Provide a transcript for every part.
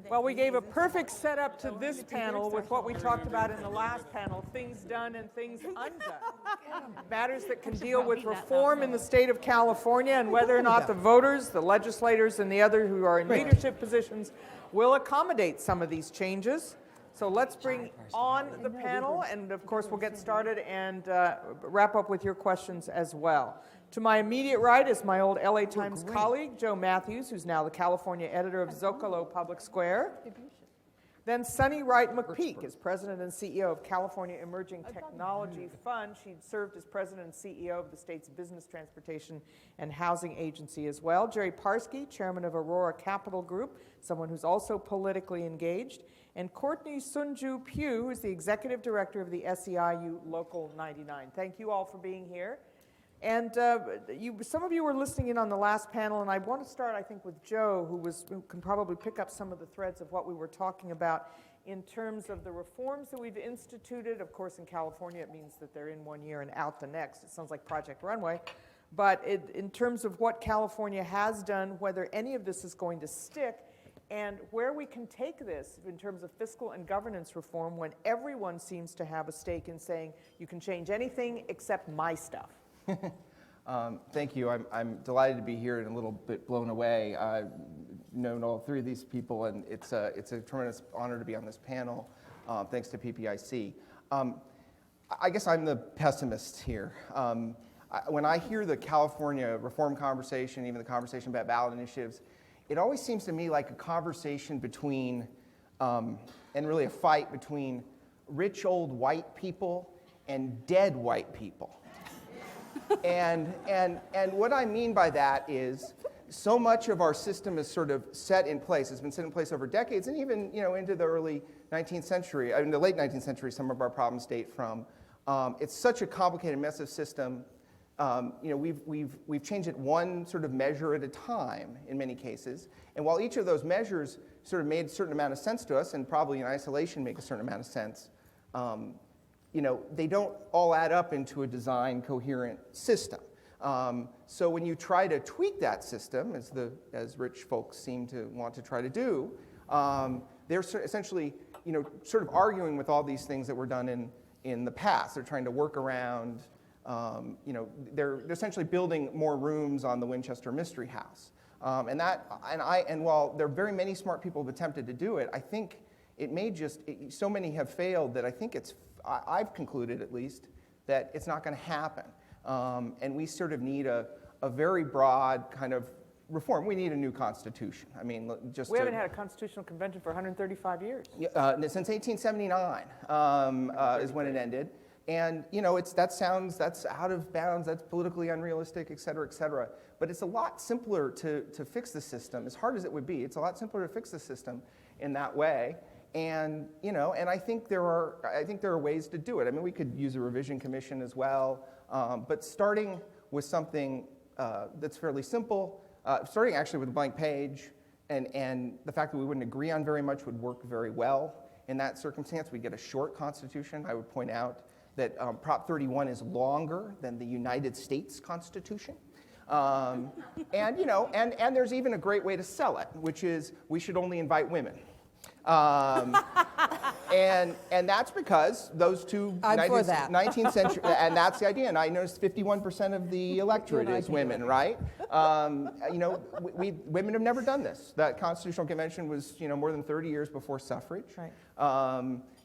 Well, we gave a perfect setup to this panel with what we talked about in the last panel, things done and things undone. Matters that can deal with reform in the state of California and whether or not the voters, the legislators, and the other who are in leadership positions will accommodate some of these changes. So let's bring on the panel, and of course we'll get started and wrap up with your questions as well. To my immediate right is my old LA Times colleague, Joe Mathews, who's now the California editor of Zócalo Public Square. Then Sunne Wright McPeak is president and CEO of California Emerging Technology Fund. She served as president and CEO of the state's Business, Transportation, and Housing Agency as well. Gerry Parsky, chairman of Aurora Capital Group, someone who's also politically engaged. And Courtni Pugh, who is the executive director of the SEIU Local 99. Thank you all for being here. And some of you were listening in on the last panel, and I want to start, I think, with Joe, who can probably pick up some of the threads of what we were talking about in terms of the reforms that we've instituted. Of course, in California, it means that they're in 1 year and out the next. It sounds like Project Runway. But in terms of what California has done, whether any of this is going to stick, and where we can take this in terms of fiscal and governance reform when everyone seems to have a stake in saying, you can change anything except my stuff. Thank you. I'm delighted to be here and a little bit blown away. I've known all three of these people, and it's a tremendous honor to be on this panel, thanks to PPIC. I guess I'm the pessimist here. When I hear the California reform conversation, even the conversation about ballot initiatives, it always seems to me like a conversation between, and really a fight between rich old white people and dead white people. And what I mean by that is so much of our system is sort of set in place. It's been set in place over decades, and even into the early 19th century, in the late 19th century, some of our problems date from. It's such a complicated, mess system. We've changed it one sort of measure at a time in many cases. And while each of those measures sort of made a certain amount of sense to us, and probably in isolation make a certain amount of sense, they don't all add up into a design coherent system. So when you try to tweak that system, as rich folks seem to want to try to do, they're essentially sort of arguing with all these things that were done in the past. They're trying to work around. They're essentially building more rooms on the Winchester Mystery House, and while there are very many smart people who've attempted to do it, I think it may so many have failed that I think I've concluded at least that it's not going to happen, and we sort of need a very broad kind of reform. We need a new constitution. I mean, we haven't had a constitutional convention for 135 years. Since 1879 is when it ended. And that's out of bounds, that's politically unrealistic, et cetera, but it's a lot simpler to fix the system, as hard as it would be. It's a lot simpler to fix the system in that way, and and I think there are ways to do it. I mean, we could use a revision commission as well, but starting with something that's fairly simple, starting actually with a blank page, and the fact that we wouldn't agree on very much would work very well in that circumstance. We'd get a short constitution. I would point out that Prop 31 is longer than the United States Constitution. And there's even a great way to sell it, which is we should only invite women. And that's because those two 19th century, and that's the idea. And I noticed 51% of the electorate is women, right? Women have never done this. That Constitutional Convention was more than 30 years before suffrage. Right.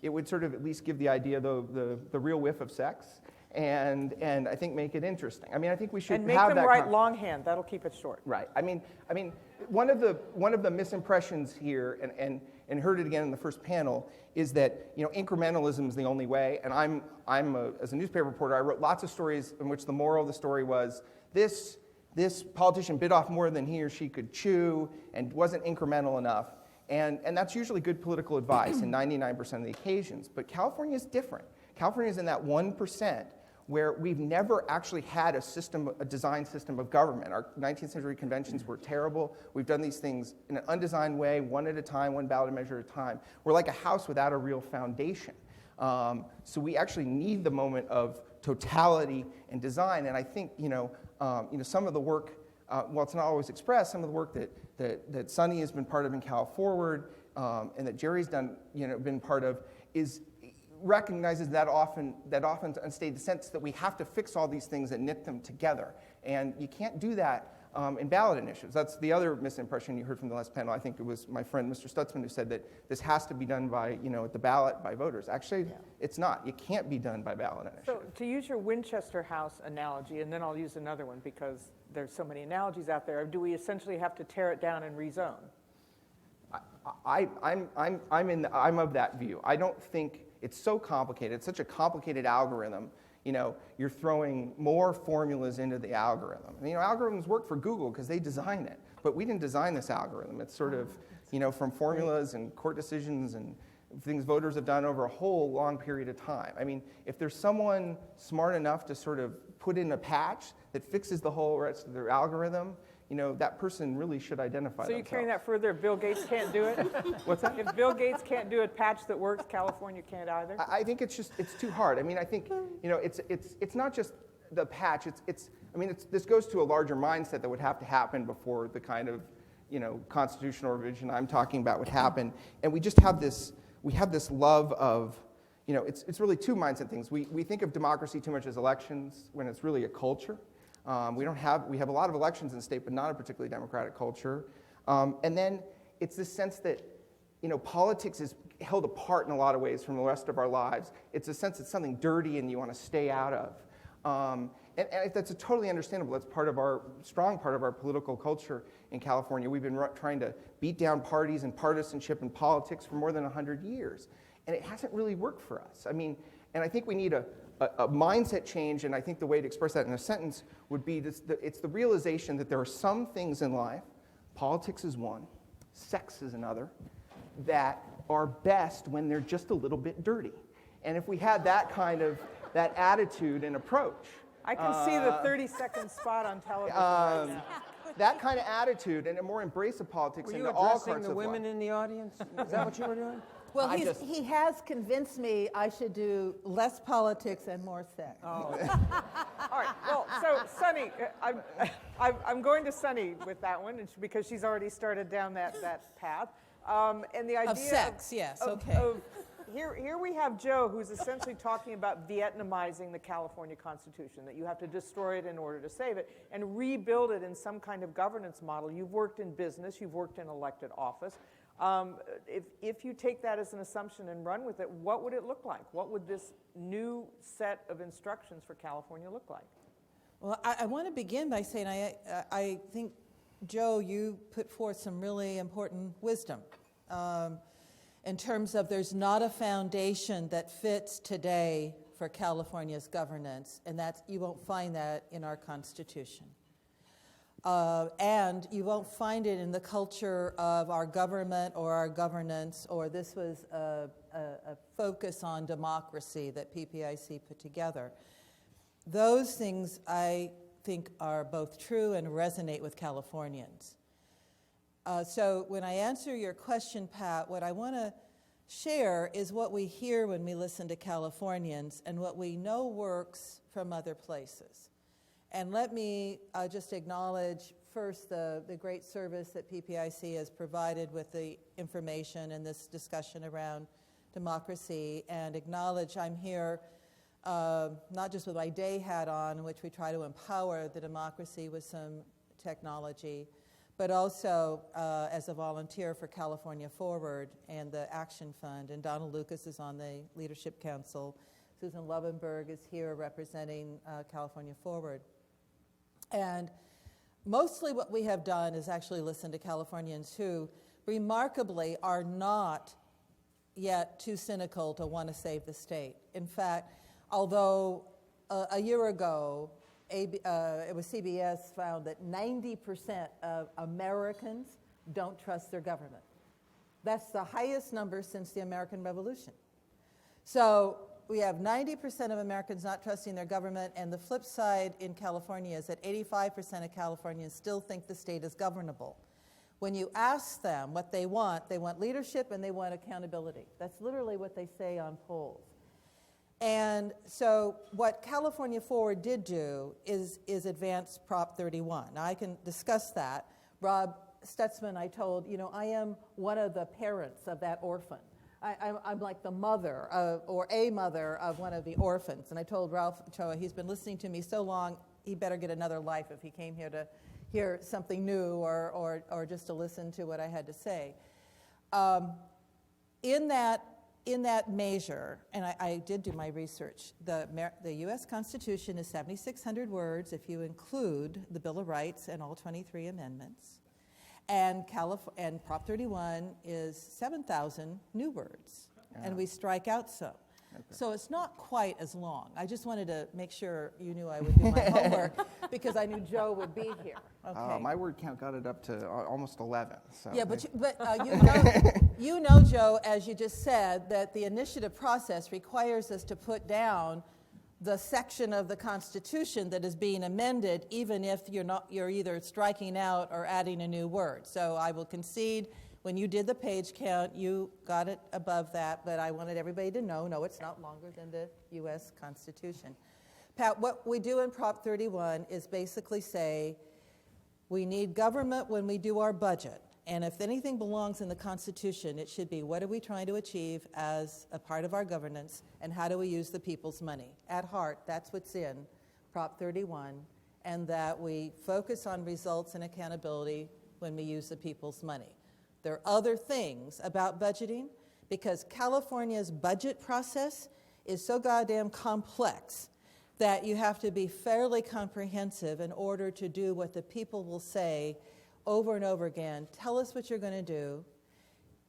It would sort of at least give the idea the real whiff of sex, and I think make it interesting. I mean, I think we should and make them write longhand. That'll keep it short. Right. I mean, one of the misimpressions here, and heard it again in the first panel, is that incrementalism is the only way. And as a newspaper reporter, I wrote lots of stories in which the moral of the story was this politician bit off more than he or she could chew and wasn't incremental enough. And that's usually good political advice in 99% of the occasions. But California is different. California is in that 1% where we've never actually had a design system of government. Our 19th century conventions were terrible. We've done these things in an undesigned way, one at a time, one ballot measure at a time. We're like a house without a real foundation. So we actually need the moment of totality and design. And I think some of the work, while it's not always expressed, some of the work that Sunne has been part of in Cal Forward, and that Gerry's done, been part of, recognizes that often unstated sense that we have to fix all these things and knit them together. And you can't do that in ballot initiatives. That's the other misimpression you heard from the last panel. I think it was my friend Mr. Stutzman who said that this has to be done by, at the ballot by voters. Actually, it's not. It can't be done by ballot initiative. So to use your Winchester House analogy, and then I'll use another one because there's so many analogies out there, do we essentially have to tear it down and rezone? I'm of that view. I don't think it's so complicated. It's such a complicated algorithm. You're throwing more formulas into the algorithm. And, algorithms work for Google because they design it, but we didn't design this algorithm. It's sort of, from formulas and court decisions and things voters have done over a whole long period of time. I mean, if there's someone smart enough to sort of put in a patch that fixes the whole rest of their algorithm, that person really should identify So themselves. you're carrying that further, if Bill Gates can't do it? What's that? If Bill Gates can't do a patch that works, California can't either? I think it's too hard. I mean, I think, it's not just the patch, this goes to a larger mindset that would have to happen before the kind of, constitutional revision I'm talking about would happen. And we just have this love of, it's really two mindset things. We think of democracy too much as elections when it's really a culture. We have a lot of elections in the state, but not a particularly democratic culture. And then it's this sense that, politics is held apart in a lot of ways from the rest of our lives. It's a sense it's something dirty and you want to stay out of. And that's totally understandable. That's strong part of our political culture in California. We've been trying to beat down parties and partisanship in politics for more than 100 years. And it hasn't really worked for us. I mean, and I think we need a mindset change, and I think the way to express that in a sentence would be it's the realization that there are some things in life, politics is one, sex is another, that are best when they're just a little bit dirty. And if we had that attitude and approach. I can see the 30-second spot on television right now. That kind of attitude and a more embrace of politics into all parts of life. Were you addressing the women in the audience? Is that what you were doing? Well, he has convinced me I should do less politics and more sex. Oh. All right. Well, so Sunne, I'm going to Sunne with that one because she's already started down that path. And the idea of sex, yes. Okay. Here we have Joe, who's essentially talking about Vietnamizing the California Constitution, that you have to destroy it in order to save it and rebuild it in some kind of governance model. You've worked in business, you've worked in elected office. If you take that as an assumption and run with it, what would it look like? What would this new set of instructions for California look like? Well, I want to begin by saying I think, Joe, you put forth some really important wisdom in terms of there's not a foundation that fits today for California's governance, and you won't find that in our Constitution. And you won't find it in the culture of our government or our governance, or this was a focus on democracy that PPIC put together. Those things, I think, are both true and resonate with Californians. So when I answer your question, Pat, what I want to share is what we hear when we listen to Californians and what we know works from other places. And let me just acknowledge first the great service that PPIC has provided with the information and this discussion around democracy, and acknowledge I'm here not just with my day hat on, in which we try to empower the democracy with some technology, but also as a volunteer for California Forward and the Action Fund. And Donald Lucas is on the Leadership Council. Susan Lovenberg is here representing California Forward. And mostly what we have done is actually listen to Californians who, remarkably, are not yet too cynical to want to save the state. In fact, although a year ago, it was CBS found that 90% of Americans don't trust their government. That's the highest number since the American Revolution. So we have 90% of Americans not trusting their government, and the flip side in California is that 85% of Californians still think the state is governable. When you ask them what they want leadership and they want accountability. That's literally what they say on polls. And so what California Forward did do is advance Prop 31. Now I can discuss that. Rob Stutzman, I told, I am one of the parents of that orphan. I'm like the mother or a mother of one of the orphans. And I told Ralph Choa, he's been listening to me so long, he better get another life if he came here to hear something new or just to listen to what I had to say. In that measure, and I did do my research, the U.S. Constitution is 7,600 words if you include the Bill of Rights and all 23 amendments. And Prop 31 is 7,000 new words, and we strike out some. Okay. So it's not quite as long. I just wanted to make sure you knew I would do my homework because I knew Joe would be here. Okay. My word count got it up to almost 11. So yeah, but you know, Joe, as you just said, that the initiative process requires us to put down the section of the Constitution that is being amended, even if you're either striking out or adding a new word. So I will concede, when you did the page count, you got it above that, but I wanted everybody to know, no, it's not longer than the U.S. Constitution. Pat, what we do in Prop 31 is basically say we need government when we do our budget. And if anything belongs in the Constitution, it should be what are we trying to achieve as a part of our governance, and how do we use the people's money? At heart, that's what's in Prop 31, and that we focus on results and accountability when we use the people's money. There are other things about budgeting, because California's budget process is so goddamn complex that you have to be fairly comprehensive in order to do what the people will say over and over again. Tell us what you're going to do.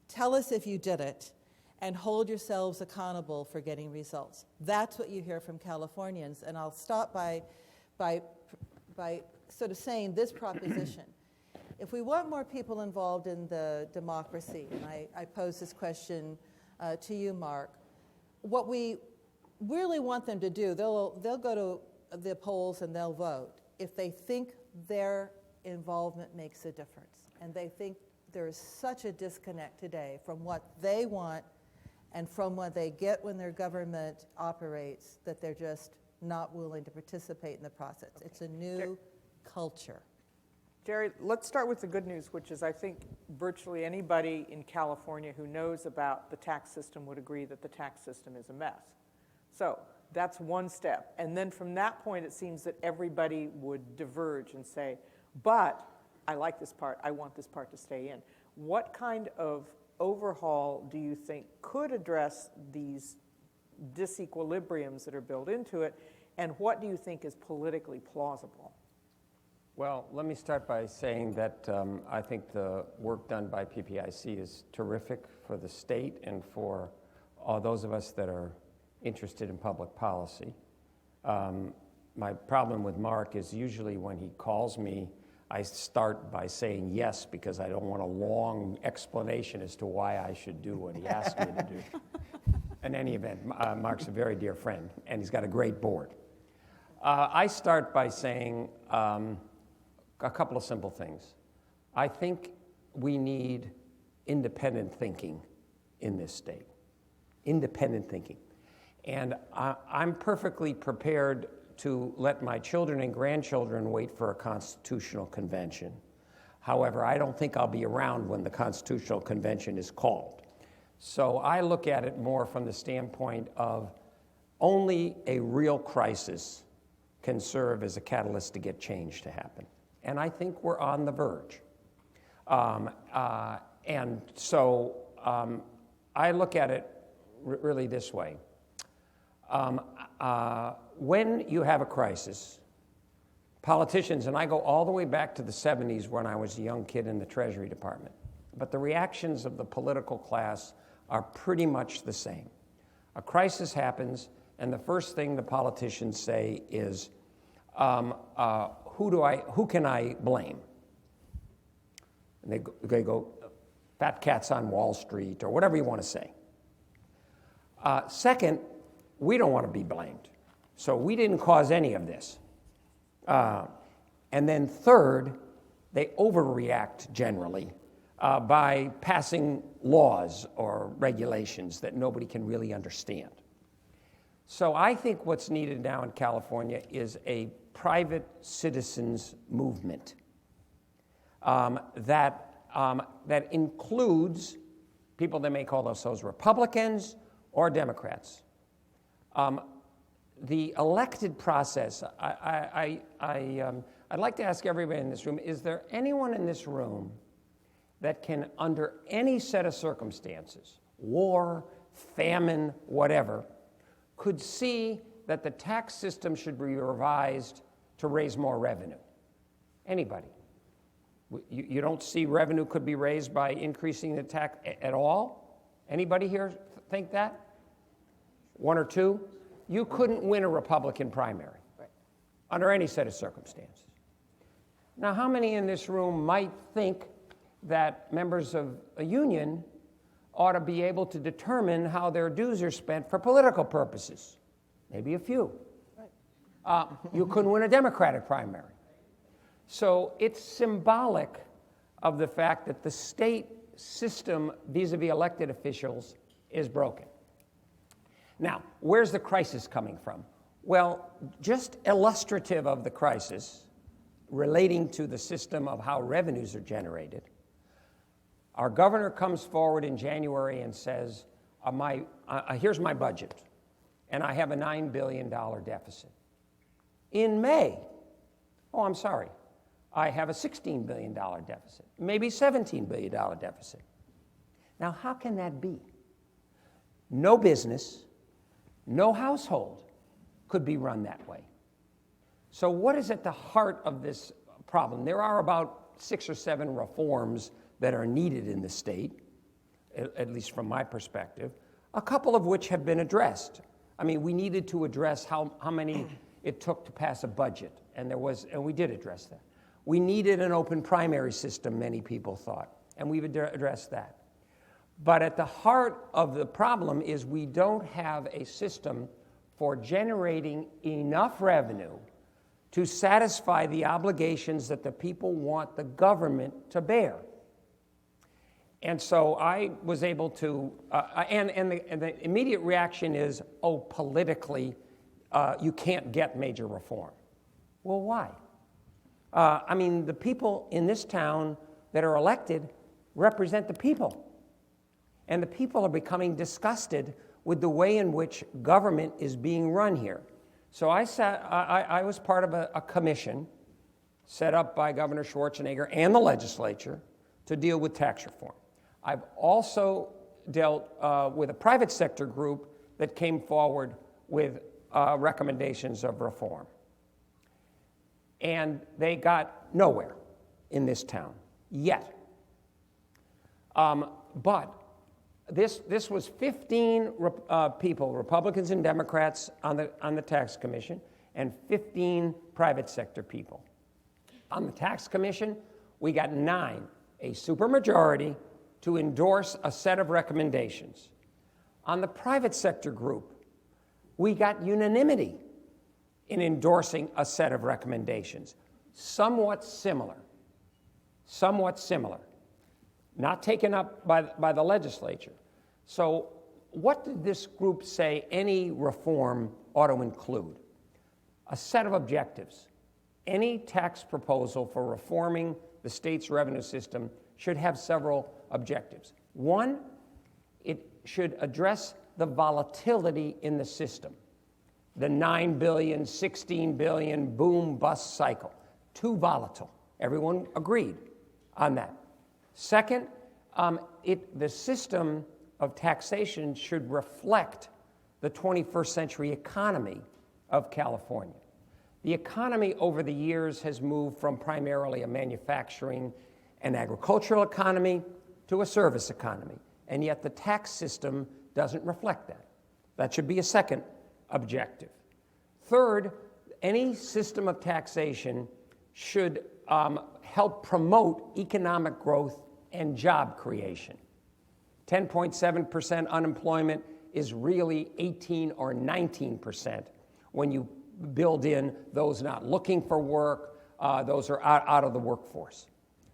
Tell us if you did it, and hold yourselves accountable for getting results. That's what you hear from Californians, and I'll stop by sort of saying this proposition. If we want more people involved in the democracy, and I pose this question to you, Mark, what we really want them to do, they'll go to the polls and they'll vote if they think their involvement makes a difference. And they think there is such a disconnect today from what they want and from what they get when their government operates that they're just not willing to participate in the process. Okay. It's a new culture. Gerry, let's start with the good news, which is I think virtually anybody in California who knows about the tax system would agree that the tax system is a mess. So that's one step. And then from that point, it seems that everybody would diverge and say, but I like this part, I want this part to stay in. What kind of overhaul do you think could address these disequilibriums that are built into it, and what do you think is politically plausible? Well, let me start by saying that I think the work done by PPIC is terrific for the state and for all those of us that are interested in public policy. My problem with Mark is usually when he calls me, I start by saying yes because I don't want a long explanation as to why I should do what he asked me to do. In any event, Mark's a very dear friend, and he's got a great board. I start by saying a couple of simple things. I think we need independent thinking in this state. Independent thinking. And I'm perfectly prepared to let my children and grandchildren wait for a constitutional convention. However, I don't think I'll be around when the constitutional convention is called. So I look at it more from the standpoint of only a real crisis can serve as a catalyst to get change to happen. And I think we're on the verge. And so I look at it really this way. When you have a crisis, politicians, and I go all the way back to the 70s when I was a young kid in the Treasury Department, but the reactions of the political class are pretty much the same. A crisis happens, and the first thing the politicians say is, who can I blame? And they go, fat cats on Wall Street, or whatever you want to say. Second, we don't want to be blamed. So we didn't cause any of this. And then third, they overreact generally by passing laws or regulations that nobody can really understand. So I think what's needed now in California is a private citizens movement. that includes people that may call themselves Republicans or Democrats. The elected process, I'd like to ask everybody in this room, is there anyone in this room that can, under any set of circumstances, war, famine, whatever, could see that the tax system should be revised to raise more revenue? Anybody? You don't see revenue could be raised by increasing the tax at all? Anybody here think that? One or two? You couldn't win a Republican primary under any set of circumstances. Now, how many in this room might think that members of a union ought to be able to determine how their dues are spent for political purposes? Maybe a few. You couldn't win a Democratic primary. So it's symbolic of the fact that the state system vis-a-vis elected officials is broken. Now, where's the crisis coming from? Well, just illustrative of the crisis relating to the system of how revenues are generated, our governor comes forward in January and says, here's my budget, and I have a $9 billion deficit. In May, I have a $16 billion deficit, maybe $17 billion deficit. Now, how can that be? No business, no household could be run that way. So what is at the heart of this problem? There are about 6 or 7 reforms that are needed in the state, at least from my perspective, a couple of which have been addressed. I mean, we needed to address how many it took to pass a budget, and we did address that. We needed an open primary system, many people thought, and we've addressed that. But at the heart of the problem is we don't have a system for generating enough revenue to satisfy the obligations that the people want the government to bear. And so I was able to, and the immediate reaction is, politically, you can't get major reform. Well, why? The people in this town that are elected represent the people. And the people are becoming disgusted with the way in which government is being run here. So I was part of a commission set up by Governor Schwarzenegger and the legislature to deal with tax reform. I've also dealt with a private sector group that came forward with recommendations of reform. And they got nowhere in this town yet. But this was 15 people, Republicans and Democrats on the tax commission, and 15 private sector people. On the tax commission, we got 9, a supermajority, to endorse a set of recommendations. On the private sector group, we got unanimity in endorsing a set of recommendations, somewhat similar, not taken up by the legislature. So what did this group say any reform ought to include? A set of objectives. Any tax proposal for reforming the state's revenue system should have several objectives. One, it should address the volatility in the system. The 9 billion, 16 billion boom-bust cycle. Too volatile. Everyone agreed on that. Second, the system of taxation should reflect the 21st century economy of California. The economy over the years has moved from primarily a manufacturing and agricultural economy to a service economy, and yet the tax system doesn't reflect that. That should be a second objective. Third, any system of taxation should help promote economic growth and job creation. 10.7% unemployment is really 18 or 19% when you build in those not looking for work, those are out of the workforce.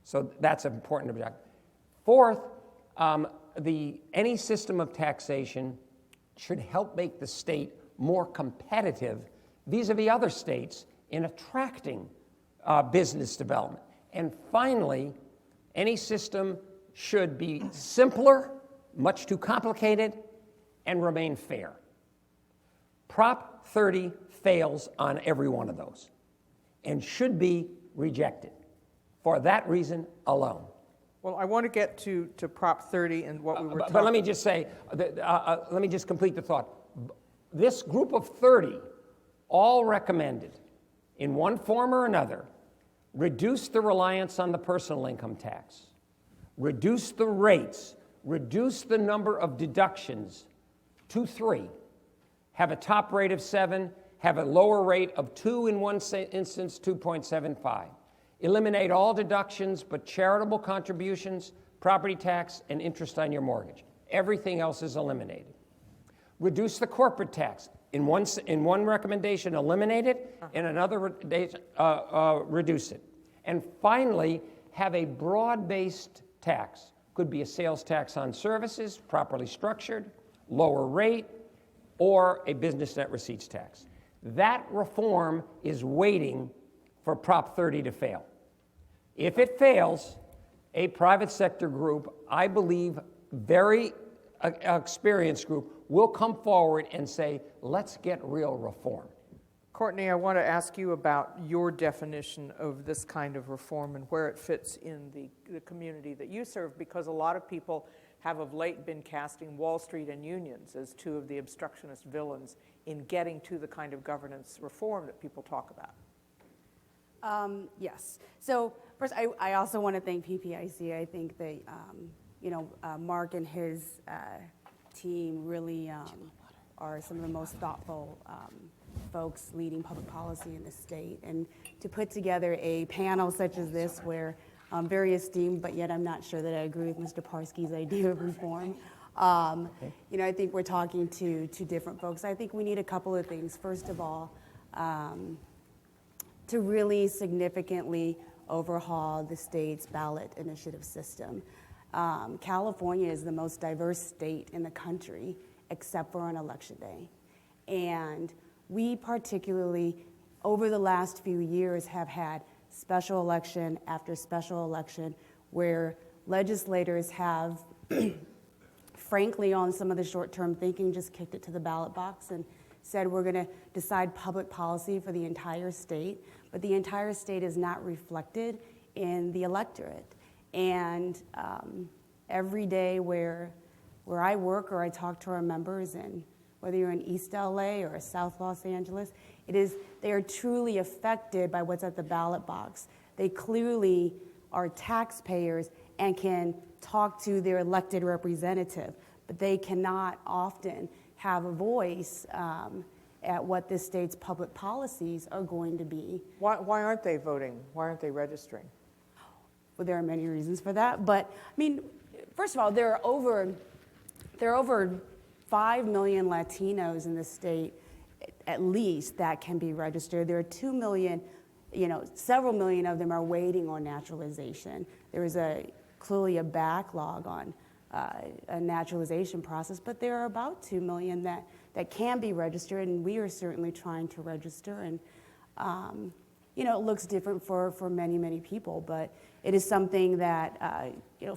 So that's an important objective. Fourth, any system of taxation should help make the state more competitive vis-a-vis other states in attracting business development. And finally, Any system should be simpler, much too complicated, and remain fair. Prop 30 fails on every one of those and should be rejected for that reason alone. Well, I want to get to Prop 30 and what we were talking But let me just say, let me just complete the thought. This group of 30 all recommended, in one form or another, reduce the reliance on the personal income tax, reduce the rates, reduce the number of deductions to 3, have a top rate of 7, have a lower rate of 2 in one instance, 2.75. Eliminate all deductions but charitable contributions, property tax, and interest on your mortgage. Everything else is eliminated. Reduce the corporate tax. In one recommendation, eliminate it. In another reduce it. And finally, have a broad-based tax. Could be a sales tax on services, properly structured, lower rate, or a business net receipts tax. That reform is waiting for Prop 30 to fail. If it fails, a private sector group, I believe very experienced group, will come forward and say, let's get real reform. Courtni, I want to ask you about your definition of this kind of reform and where it fits in the community that you serve, because a lot of people have of late been casting Wall Street and unions as two of the obstructionist villains in getting to the kind of governance reform that people talk about. Yes. So first, I also want to thank PPIC. I think that, Mark and his team really are some of the most thoughtful folks leading public policy in the state. And to put together a panel such as this where I'm very esteemed, but yet I'm not sure that I agree with Mr. Parsky's idea of reform. I think we're talking to different folks. I think we need a couple of things. First of all, to really significantly overhaul the state's ballot initiative system. California is the most diverse state in the country, except for on election day. And we particularly, over the last few years, have had special election after special election where legislators have, frankly, on some of the short-term thinking, just kicked it to the ballot box and said we're going to decide public policy for the entire state, but the entire state is not reflected in the electorate. And every day where I work or I talk to our members, and whether you're in East LA or South Los Angeles, they are truly affected by what's at the ballot box. They clearly are taxpayers and can talk to their elected representative, but they cannot often have a voice at what this state's public policies are going to be. Why aren't they voting? Why aren't they registering? Well, there are many reasons for that, but I mean, first of all, there are over 5 million Latinos in the state, at least, that can be registered. There are 2 million, several million of them are waiting on naturalization. There is clearly a backlog on a naturalization process, but there are about 2 million that can be registered, and we are certainly trying to register. And it looks different for many, many people, but it is something that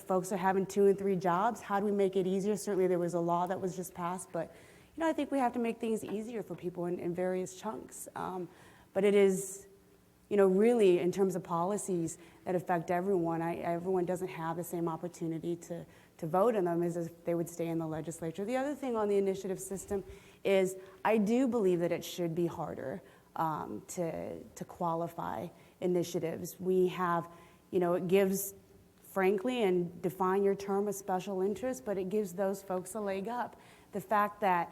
folks are having 2 and 3 jobs. How do we make it easier? Certainly, there was a law that was just passed, but I think we have to make things easier for people in various chunks. But it is, really in terms of policies that affect everyone. Everyone doesn't have the same opportunity to vote in them as if they would stay in the legislature. The other thing on the initiative system is I do believe that it should be harder to qualify initiatives. We have, it gives, frankly, and define your term of special interest, but it gives those folks a leg up. The fact that,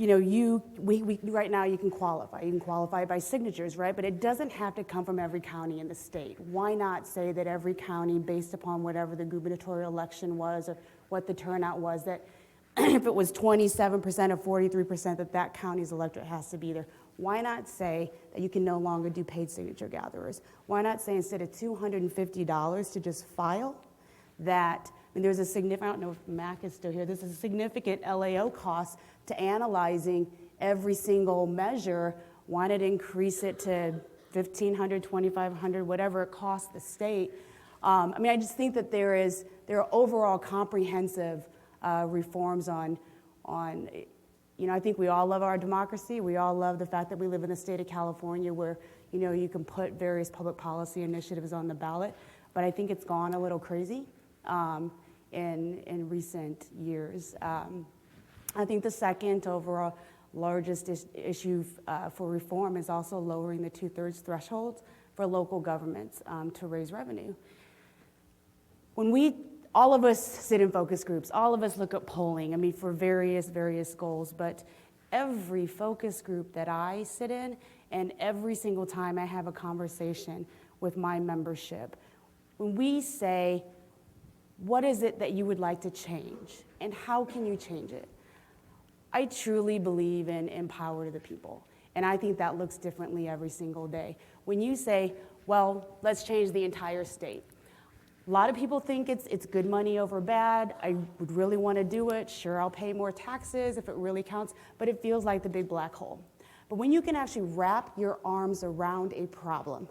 right now you can qualify. You can qualify by signatures, right? But it doesn't have to come from every county in the state. Why not say that every county, based upon whatever the gubernatorial election was or what the turnout was, that if it was 27% or 43%, that county's electorate has to be there? Why not say that you can no longer do paid signature gatherers? Why not say instead of $250 to just file, that, there's a significant, I don't know if Mac is still here, there's a significant LAO cost to analyzing every single measure. Why not increase it to $1,500, $2,500, whatever it costs the state? I mean, I just think that there are overall comprehensive reforms on, you know, I think we all love our democracy. We all love the fact that we live in the state of California where, you know, you can put various public policy initiatives on the ballot. But I think it's gone a little crazy in recent years. I think the second overall largest issue for reform is also lowering the 2/3 threshold for local governments to raise revenue. When all of us sit in focus groups, all of us look at polling, I mean, for various goals, but every focus group that I sit in and every single time I have a conversation with my membership, when we say, what is it that you would like to change and how can you change it? I truly believe in power to the people. And I think that looks differently every single day. When you say, well, let's change the entire state. A lot of people think it's good money over bad. I would really want to do it. Sure, I'll pay more taxes if it really counts, but it feels like the big black hole. But when you can actually wrap your arms around a problem,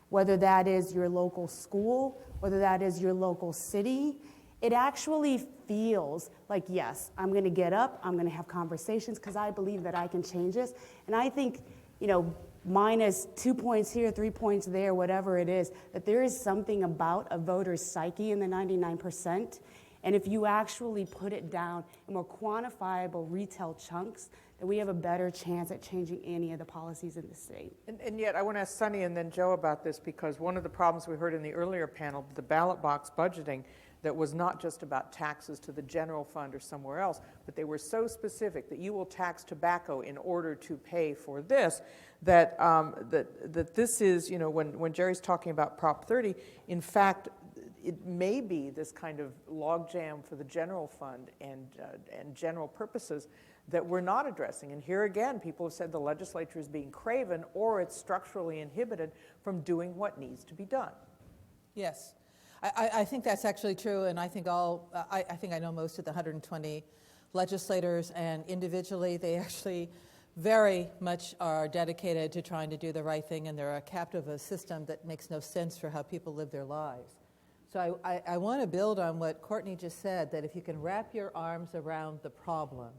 whether that is your local school, whether that is your local city, it actually feels like, yes, I'm going to get up, I'm going to have conversations because I believe that I can change this. And I think, you know, minus 2 points here, 3 points there, whatever it is, that there is something about a voter's psyche in the 99%. And if you actually put it down in more quantifiable retail chunks, then we have a better chance at changing any of the policies in the state. And yet, I want to ask Sunne and then Joe about this, because one of the problems we heard in the earlier panel, the ballot box budgeting, that was not just about taxes to the general fund or somewhere else, but they were so specific that you will tax tobacco in order to pay for this, that this is, you know, when Gerry's talking about Prop 30, in fact, it may be this kind of logjam for the general fund and general purposes that we're not addressing. And here again, people have said the legislature is being craven or it's structurally inhibited from doing what needs to be done. Yes. I think that's actually true, and I think I think I know most of the 120 legislators, and individually they actually very much are dedicated to trying to do the right thing, and they're a captive of a system that makes no sense for how people live their lives. So I want to build on what Courtni just said, that if you can wrap your arms around the problem,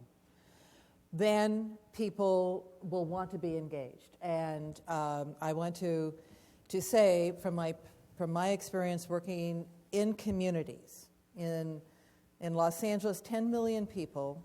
then people will want to be engaged. And I want to say from my experience working in communities, in Los Angeles, 10 million people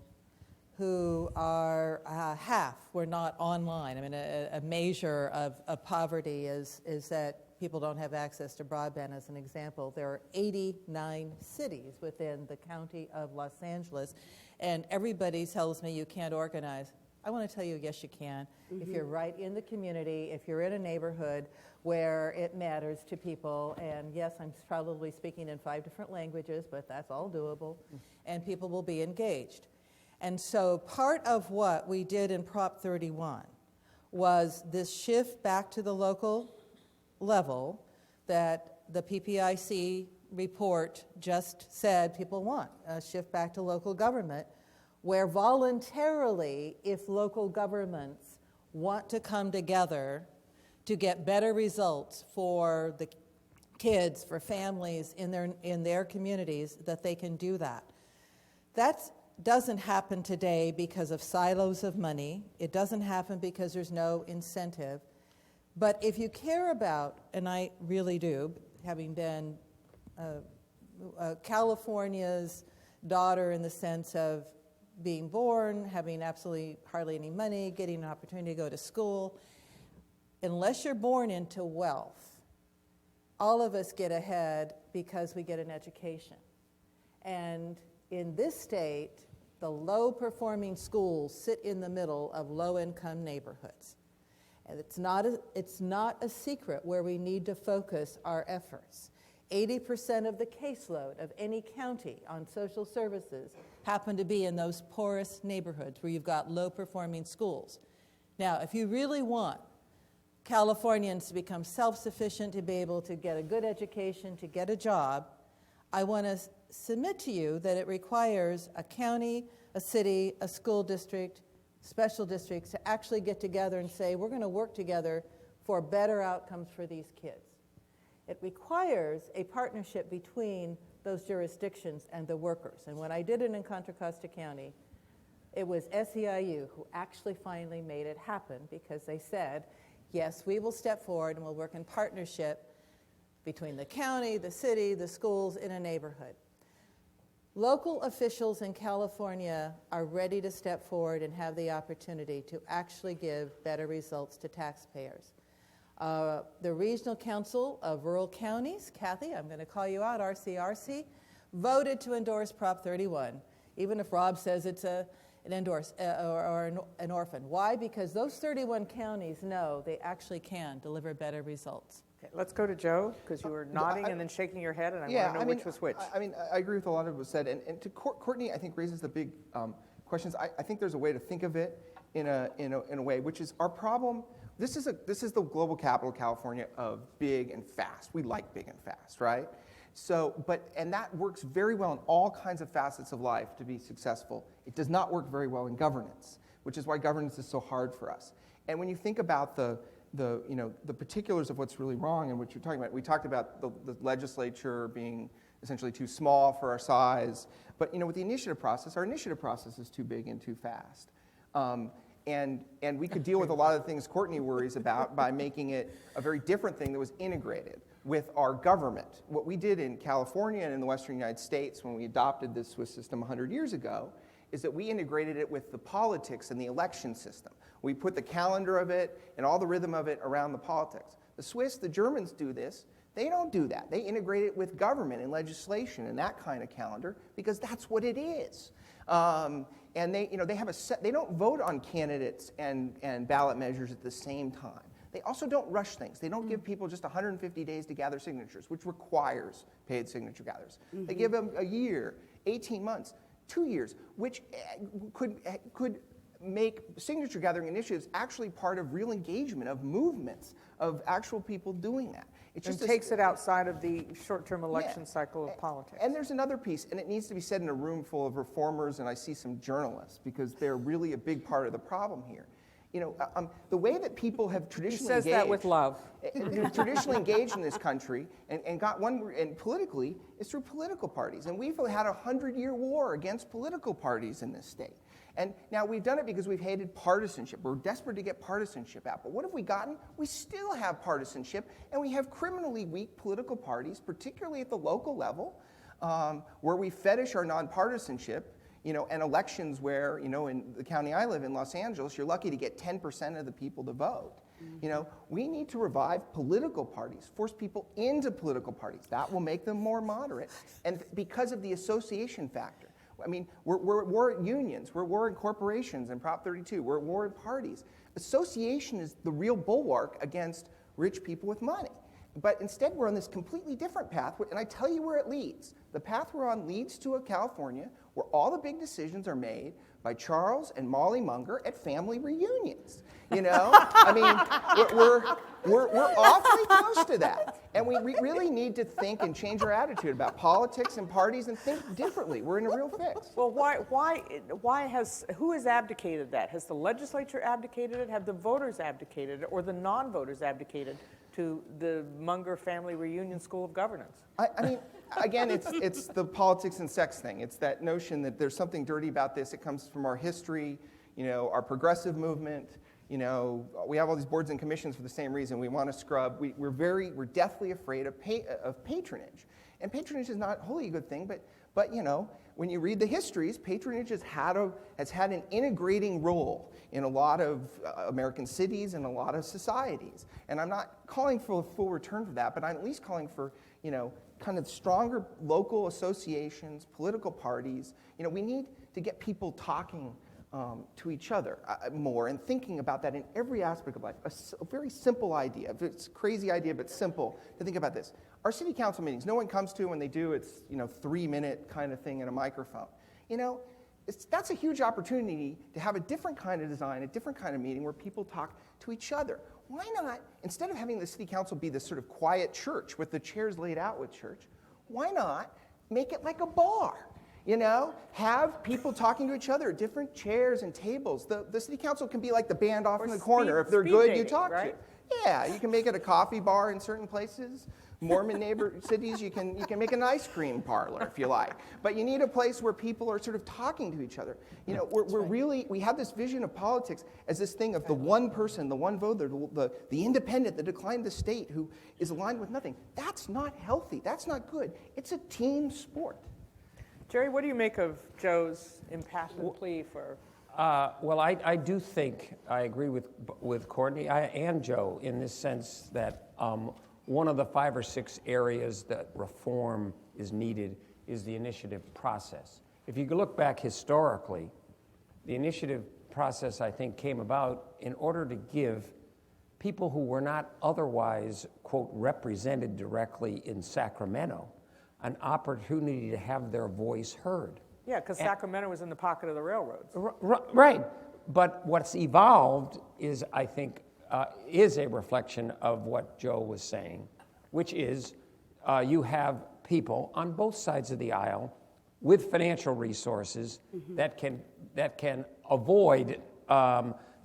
who are half were not online. I mean, a measure of poverty is that people don't have access to broadband, as an example. There are 89 cities within the county of Los Angeles, and everybody tells me you can't organize. I want to tell you, yes, you can. Mm-hmm. If you're right in the community, if you're in a neighborhood where it matters to people, and yes, I'm probably speaking in 5 different languages, but that's all doable, and people will be engaged. And so part of what we did in Prop 31 was this shift back to the local level that the PPIC report just said people want, a shift back to local government, where voluntarily, if local governments want to come together to get better results for the kids, for families in their communities, that they can do that. That doesn't happen today because of silos of money. It doesn't happen because there's no incentive. But if you care about, and I really do, having been California's daughter in the sense of being born, having absolutely hardly any money, getting an opportunity to go to school, unless you're born into wealth, all of us get ahead because we get an education. And in this state, the low-performing schools sit in the middle of low-income neighborhoods. And it's not a secret where we need to focus our efforts. 80% of the caseload of any county on social services happen to be in those poorest neighborhoods where you've got low-performing schools. Now, if you really want Californians to become self-sufficient, to be able to get a good education, to get a job, I want to submit to you that it requires a county, a city, a school district, special districts to actually get together and say, we're going to work together for better outcomes for these kids. It requires a partnership between those jurisdictions and the workers. And when I did it in Contra Costa County, it was SEIU who actually finally made it happen, because they said, yes, we will step forward and we'll work in partnership between the county, the city, the schools in a neighborhood. Local officials in California are ready to step forward and have the opportunity to actually give better results to taxpayers. The Regional Council of Rural Counties, Kathy, I'm going to call you out, RCRC, voted to endorse Prop 31, even if Rob says it's an orphan. Why? Because those 31 counties know they actually can deliver better results. Okay, let's go to Joe, because you were nodding and then shaking your head, and I want to know which was which. I agree with a lot of what was said, and to Courtni, I think raises the big questions. I think there's a way to think of it in a way, which is our problem. This is the global capital, California, of big and fast. We like big and fast, right? So, and that works very well in all kinds of facets of life to be successful. It does not work very well in governance, which is why governance is so hard for us. And when you think about the particulars of what's really wrong and what you're talking about, we talked about the legislature being essentially too small for our size. But with the initiative process, our initiative process is too big and too fast. And we could deal with a lot of the things Courtni worries about by making it a very different thing that was integrated with our government. What we did in California and in the Western United States when we adopted this Swiss system 100 years ago is that we integrated it with the politics and the election system. We put the calendar of it and all the rhythm of it around the politics. The Swiss, the Germans do this. They don't do that. They integrate it with government and legislation and that kind of calendar because that's what it is. And they have they don't vote on candidates and ballot measures at the same time. They also don't rush things. They don't give people just 150 days to gather signatures, which requires paid signature gatherers. Mm-hmm. They give them a year, 18 months, 2 years, which could make signature gathering initiatives actually part of real engagement, of movements, of actual people doing that. It just takes it outside of the short-term election cycle of politics. And there's another piece, and it needs to be said in a room full of reformers, and I see some journalists, because they're really a big part of the problem here. The way that people have traditionally engaged... He says that with love. Traditionally engaged in this country and politically is through political parties. And we've had a 100-year war against political parties in this state. And now we've done it because we've hated partisanship. We're desperate to get partisanship out. But what have we gotten? We still have partisanship, and we have criminally weak political parties, particularly at the local level, where we fetish our nonpartisanship. And elections where, in the county I live in, Los Angeles, you're lucky to get 10% of the people to vote. Mm-hmm. We need to revive political parties, force people into political parties. That will make them more moderate. And because of the association factor. I mean, we're at war at unions, we're at war in corporations and Prop 32, we're at war in parties. Association is the real bulwark against rich people with money. But instead, we're on this completely different path, and I tell you where it leads. The path we're on leads to a California where all the big decisions are made by Charles and Molly Munger at family reunions. I mean, we're awfully close to that. And we really need to think and change our attitude about politics and parties and think differently. We're in a real fix. Well, who has abdicated that? Has the legislature abdicated it? Have the voters abdicated it? Or the non-voters abdicated to the Munger Family Reunion School of Governance? I mean, again, it's the politics and sex thing. It's that notion that there's something dirty about this. It comes from our history, our progressive movement. We have all these boards and commissions for the same reason. We want to scrub. We're deathly afraid of patronage. And patronage is not wholly a good thing, but when you read the histories, patronage has had an integrating role in a lot of American cities and a lot of societies. And I'm not calling for a full return for that, but I'm at least calling for, kind of stronger local associations, political parties. We need to get people talking to each other more and thinking about that in every aspect of life. A very simple idea. It's a crazy idea, but simple to think about this. Our city council meetings, no one comes to when they do, it's 3-minute kind of thing in a microphone. That's a huge opportunity to have a different kind of design, a different kind of meeting where people talk to each other. Why not, instead of having the city council be this sort of quiet church with the chairs laid out with church, why not make it like a bar? Have people talking to each other at different chairs and tables. The city council can be like the band off in the corner. If they're good, you talk to. Yeah, you can make it a coffee bar in certain places. Mormon cities, you can make an ice cream parlor if you like. But you need a place where people are sort of talking to each other. You know, we have this vision of politics as this thing of the one person, the one voter, the independent, the decline of the state who is aligned with nothing. That's not healthy. That's not good. It's a team sport. Gerry, what do you make of Joe's impassioned plea for? Well, I do think I agree with Courtni and Joe in this sense that one of the 5 or 6 areas that reform is needed is the initiative process. If you look back historically, the initiative process, I think, came about in order to give people who were not otherwise, quote, represented directly in Sacramento an opportunity to have their voice heard. Yeah, because Sacramento was in the pocket of the railroads. Right. But what's evolved is, I think, is a reflection of what Joe was saying, which is you have people on both sides of the aisle with financial resources that can avoid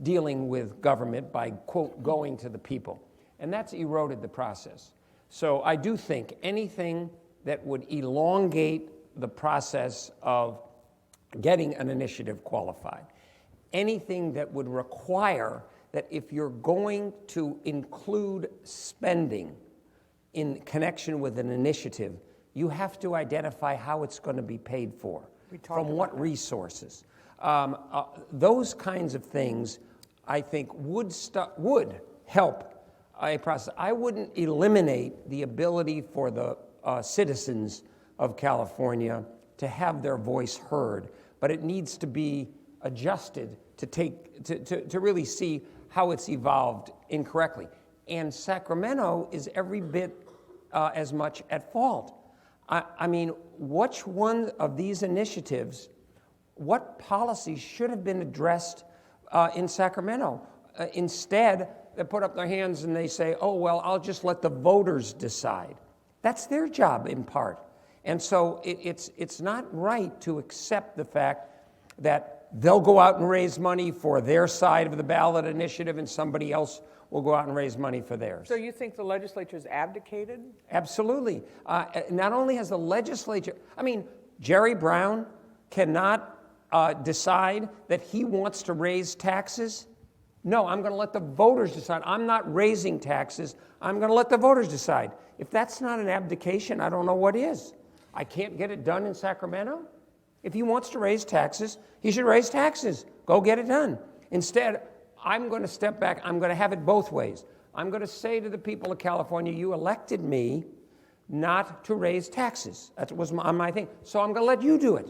dealing with government by, quote, going to the people. And that's eroded the process. So I do think anything that would elongate the process of getting an initiative qualified, anything that would require that if you're going to include spending in connection with an initiative, you have to identify how it's going to be paid for, from what resources. Those kinds of things, I think, would help a process. I wouldn't eliminate the ability for the citizens of California to have their voice heard, but it needs to be adjusted to really see how it's evolved incorrectly. And Sacramento is every bit as much at fault. I mean, which one of these initiatives, what policies should have been addressed in Sacramento? Instead, they put up their hands and they say, oh, well, I'll just let the voters decide. That's their job in part. And so it's not right to accept the fact that they'll go out and raise money for their side of the ballot initiative and somebody else will go out and raise money for theirs. So you think the legislature's abdicated? Absolutely. Not only has the legislature, I mean, Jerry Brown cannot decide that he wants to raise taxes. No, I'm going to let the voters decide. I'm not raising taxes. I'm going to let the voters decide. If that's not an abdication, I don't know what is. I can't get it done in Sacramento? If he wants to raise taxes, he should raise taxes. Go get it done. Instead, I'm going to step back. I'm going to have it both ways. I'm going to say to the people of California, you elected me not to raise taxes. That was my thing. So I'm going to let you do it.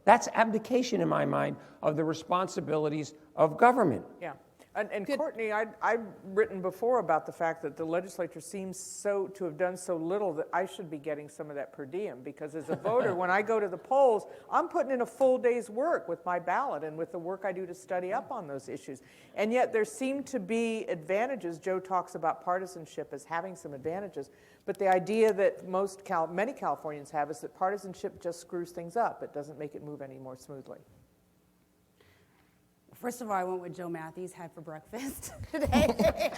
That's abdication in my mind of the responsibilities of government. Yeah. And Courtni, I've written before about the fact that the legislature seems to have done so little that I should be getting some of that per diem, because as a voter, when I go to the polls, I'm putting in a full day's work with my ballot and with the work I do to study up on those issues. And yet there seem to be advantages. Joe talks about partisanship as having some advantages, but the idea that many Californians have is that partisanship just screws things up. It doesn't make it move any more smoothly. First of all, I went with Joe Mathews had for breakfast today.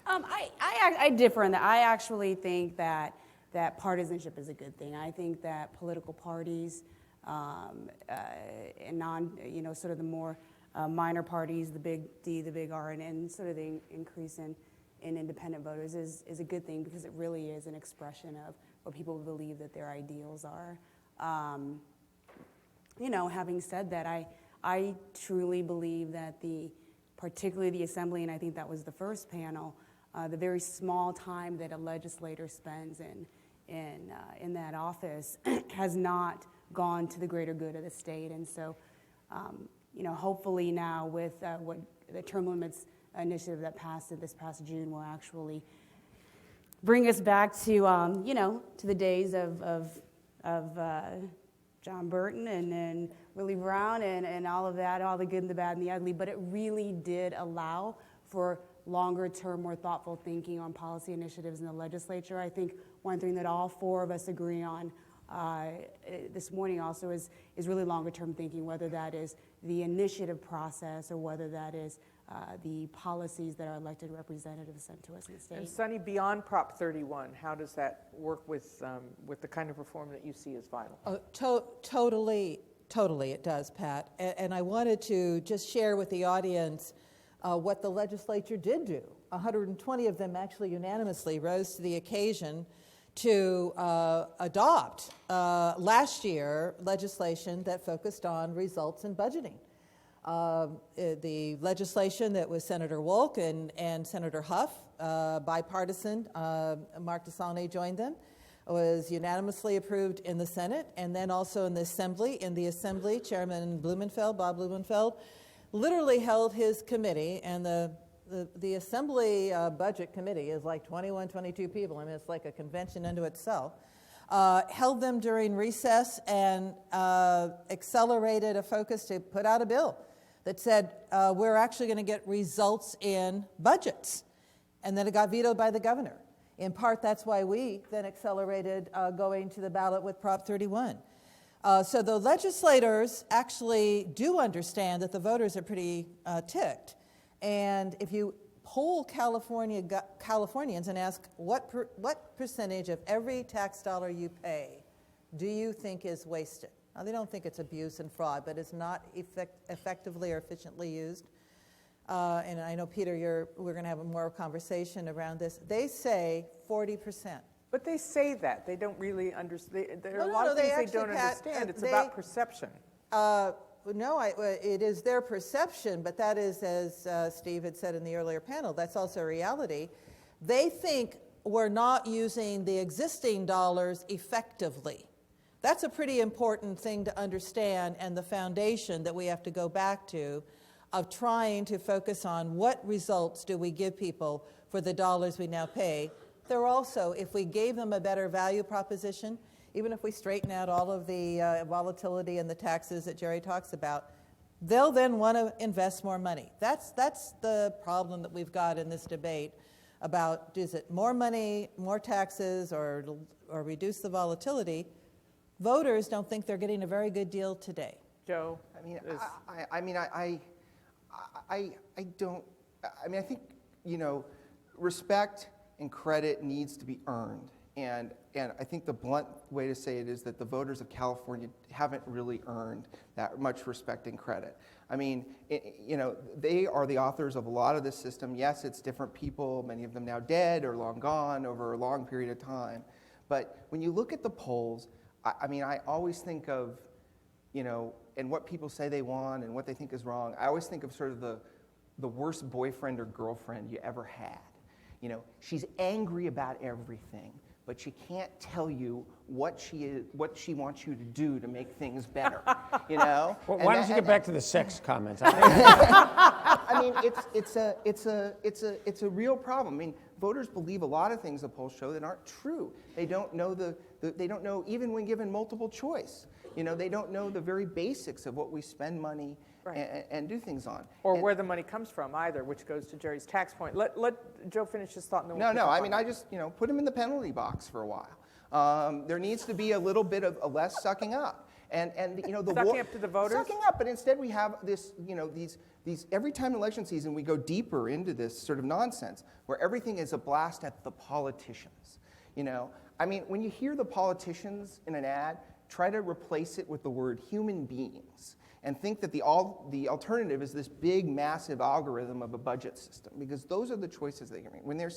I differ in that. I actually think that partisanship is a good thing. I think that political parties and sort of the more minor parties, the big D, the big R, and sort of the increase in independent voters is a good thing, because it really is an expression of what people believe that their ideals are. Having said that, I truly believe that particularly the Assembly, and I think that was the first panel, the very small time that a legislator spends in that office has not gone to the greater good of the state. And so, hopefully now with what the term limits initiative that passed this past June will actually bring us back to, to the days of John Burton and Willie Brown and all of that, all the good and the bad and the ugly, but it really did allow for longer term, more thoughtful thinking on policy initiatives in the legislature. I think one thing that all 4 of us agree on this morning also is really longer term thinking, whether that is the initiative process or whether that is the policies that our elected representatives send to us in the state. And Sunny, beyond Prop 31, how does that work with the kind of reform that you see as vital? Totally it does, Pat. And I wanted to just share with the audience what the legislature did do. 120 of them actually unanimously rose to the occasion to adopt last year legislation that focused on results in budgeting. The legislation that was Senator Wolk and Senator Huff, bipartisan, Mark DeSaulnier joined them, was unanimously approved in the Senate and then also in the Assembly. In the Assembly, Chairman Blumenfeld, Bob Blumenfeld, literally held his committee, and the Assembly Budget Committee is like 21, 22 people. I mean, it's like a convention unto itself. Held them during recess and accelerated a focus to put out a bill that said we're actually going to get results in budgets. And then it got vetoed by the governor. In part, that's why we then accelerated going to the ballot with Prop 31. So the legislators actually do understand that the voters are pretty ticked. And if you poll Californians and ask what percentage of every tax dollar you pay do you think is wasted? Now, they don't think it's abuse and fraud, but it's not effectively or efficiently used. And I know, Peter, we're going to have more conversation around this. They say 40%. But they say that. They don't really understand. There are a lot No, of things they actually, don't Pat, understand. It's about perception. No, it is their perception, but that is, as Steve had said in the earlier panel, that's also reality. They think we're not using the existing dollars effectively. That's a pretty important thing to understand, and the foundation that we have to go back to of trying to focus on what results do we give people for the dollars we now pay. They're also, if we gave them a better value proposition, even if we straighten out all of the volatility and the taxes that Gerry talks about, they'll then want to invest more money. That's the problem that we've got in this debate about, is it more money, more taxes, or reduce the volatility? Voters don't think they're getting a very good deal today. Joe? I think, respect and credit needs to be earned. And I think the blunt way to say it is that the voters of California haven't really earned that much respect and credit. I mean, they are the authors of a lot of this system. Yes, it's different people, many of them now dead or long gone over a long period of time. But when you look at the polls, I always think of, and what people say they want and what they think is wrong. I always think of sort of the worst boyfriend or girlfriend you ever had. She's angry about everything, but she can't tell you what she wants you to do to make things better. Well, why don't you get back to the sex comments? It's a real problem. I mean, voters believe a lot of things the polls show that aren't true. They don't know they don't know, even when given multiple choice. They don't know the very basics of what we spend money and do things on. Or where the money comes from either, which goes to Gerry's tax point. Let Joe finish his thought. And then No. I just put him in the penalty box for a while. There needs to be a little bit of a less sucking up. And the sucking up to the voters? Sucking up, but instead we have this, these every time election season we go deeper into this sort of nonsense where everything is a blast at the politicians. When you hear the politicians in an ad, try to replace it with the word human beings and think that the alternative is this big, massive algorithm of a budget system, because those are the choices they can make. When they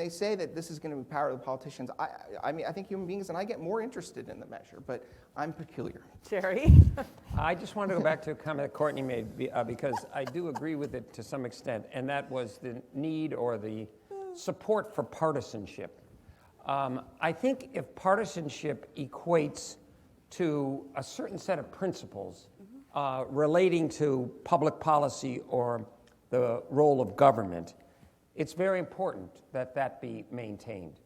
say that this is going to empower the politicians, I think human beings, and I get more interested in the measure, but I'm peculiar. Gerry? I just wanted to go back to a comment that Courtni made, because I do agree with it to some extent, and that was the need or the support for partisanship. I think if partisanship equates to a certain set of principles relating to public policy or the role of government, it's very important that that be maintained.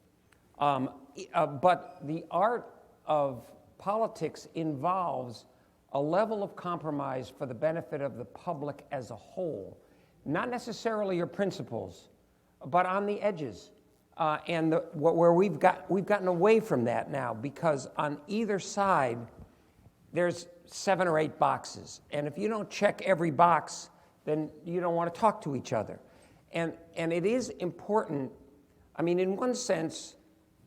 But the art of politics involves a level of compromise for the benefit of the public as a whole, not necessarily your principles, but on the edges. Where we've gotten away from that now, because on either side there's 7 or 8 boxes, and if you don't check every box then you don't want to talk to each other. And it is important. I mean, in one sense,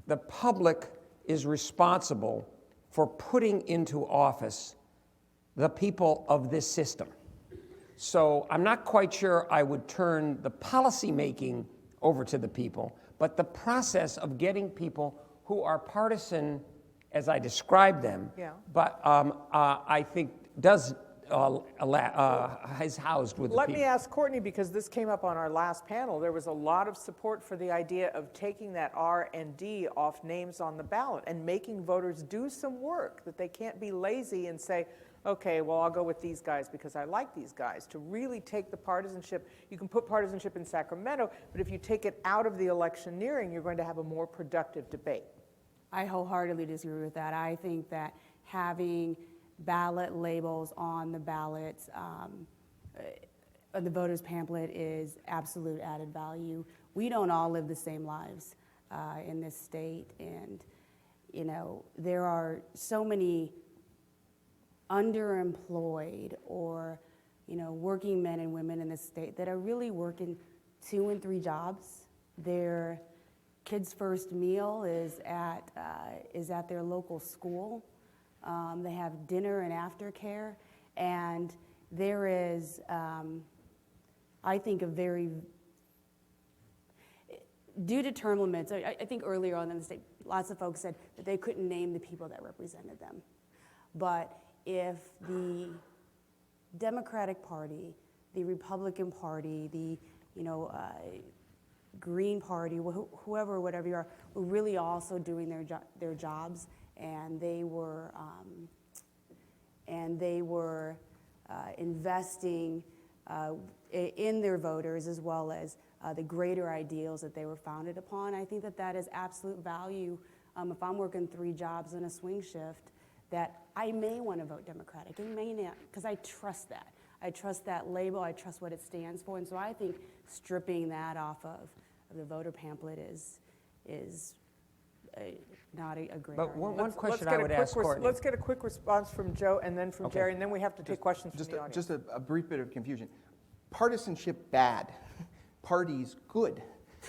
the public is responsible for putting into office the people of this system. So I'm not quite sure I would turn the policy making over to the people, but the process of getting people who are partisan, as I described them, but I think is housed with the people. Let me ask Courtney, because this came up on our last panel. There was a lot of support for the idea of taking that R and D off names on the ballot and making voters do some work, that they can't be lazy and say, okay, well, I'll go with these guys because I like these guys. To really take the partisanship, you can put partisanship in Sacramento, but if you take it out of the electioneering, you're going to have a more productive debate. I wholeheartedly disagree with that. I think that having ballot labels on the ballots, the voter's pamphlet is absolute added value. We don't all live the same lives in this state, and you know, there are so many underemployed or, you know, working men and women in this state that are really working 2 and 3 jobs. Their kids' first meal is at their local school. They have dinner and aftercare, and there is, I think, a very, due to term limits, I think earlier on in the state, lots of folks said that they couldn't name the people that represented them. But if the Democratic Party, the Republican Party, the Green Party, whoever, whatever you are, were really also doing their jobs, and they were investing in their voters as well as the greater ideals that they were founded upon. I think that that is absolute value. If I'm working 3 jobs in a swing shift, that I may want to vote Democratic, and may not, because I trust that. I trust that label, I trust what it stands for, and so I think stripping that off of the voter pamphlet is not a great But argument. one question I would ask Courtney. Let's get a quick response from Joe and then from Gerry, and then we have to take questions from the audience. Just a brief bit of confusion. Partisanship, bad. Parties, good.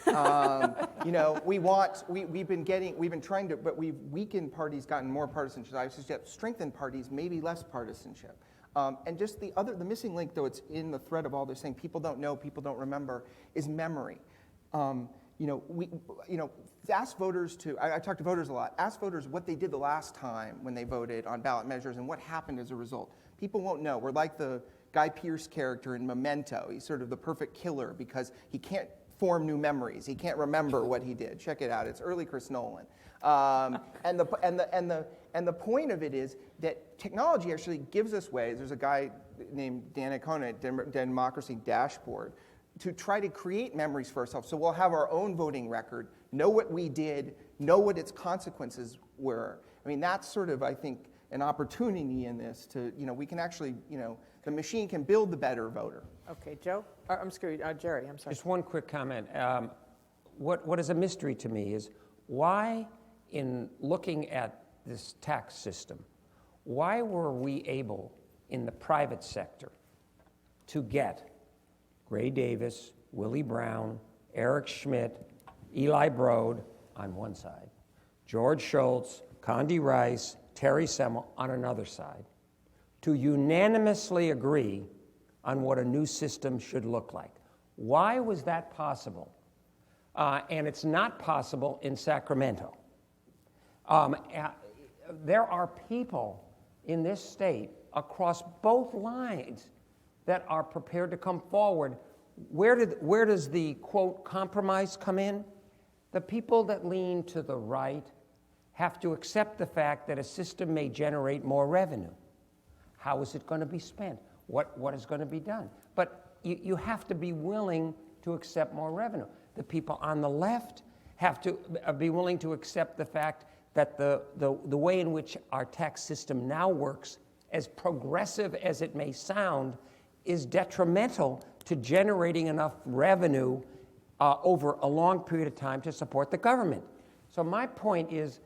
You know, we've been trying to, but we've weakened parties, gotten more partisanship. I suggest strengthened parties, maybe less partisanship. And just the missing link, though it's in the thread of all this saying people don't know, people don't remember, is memory. Ask voters I talk to voters a lot, ask voters what they did the last time when they voted on ballot measures and what happened as a result. People won't know. We're like the Guy Pearce character in Memento. He's sort of the perfect killer because he can't form new memories. He can't remember what he did. Check it out. It's early Chris Nolan. And the point of it is that technology actually gives us ways. There's a guy named Dan Acona at Democracy Dashboard to try to create memories for ourselves. So we'll have our own voting record, know what we did, know what its consequences were. I mean, that's sort of, I think, an opportunity in this to, we can actually, the machine can build the better voter. Okay, Joe? Gerry, I'm sorry. Just one quick comment. What is a mystery to me is why, in looking at this tax system, why were we able in the private sector to get Gray Davis, Willie Brown, Eric Schmidt, Eli Broad on one side, George Shultz, Condi Rice, Terry Semel on another side, to unanimously agree on what a new system should look like? Why was that possible? And it's not possible in Sacramento. There are people in this state across both lines that are prepared to come forward. Where does the, quote, compromise come in? The people that lean to the right have to accept the fact that a system may generate more revenue. How is it going to be spent? What is going to be done? But you have to be willing to accept more revenue. The people on the left have to be willing to accept the fact that the way in which our tax system now works, as progressive as it may sound, is detrimental to generating enough revenue over a long period of time to support the government. So my point is,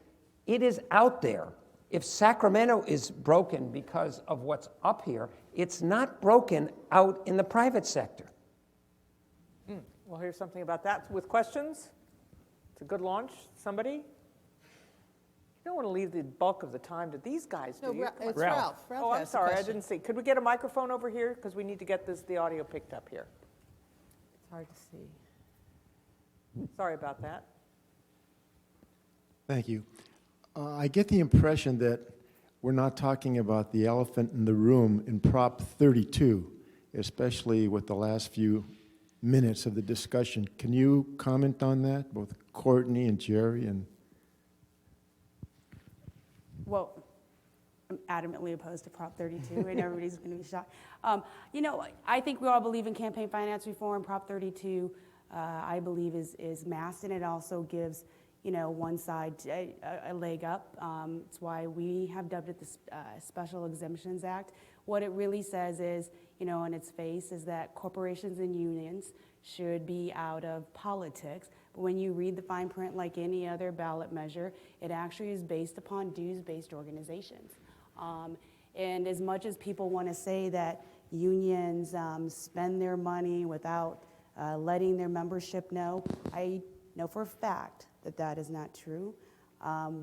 it is out there. If Sacramento is broken because of what's up here, It's not broken out in the private sector. We'll hear something about that with questions. It's a good launch. Somebody? You don't want to leave the bulk of the time to these guys, do No, you? Come on. it's Ralph. Oh, I'm has a sorry, I question. didn't see. Could we get a microphone over here? Because we need to get the audio picked up here. It's hard to see. Sorry about that. Thank you. I get the impression that we're not talking about the elephant in the room in Prop 32, especially with the last few minutes of the discussion. Can you comment on that, both Courtni and Gerry? And Well, I'm adamantly opposed to Prop 32, and everybody's going to be shocked. You know, I think we all believe in campaign finance reform. Prop 32, I believe, is masked, and it also gives, you know, one side a leg up. It's why we have dubbed it the Special Exemptions Act. What it really says is, you know, on its face, is that corporations and unions should be out of politics. But when you read the fine print, like any other ballot measure, it actually is based upon dues-based organizations. And as much as people want to say that unions spend their money without letting their membership know, I know for a fact that that is not true.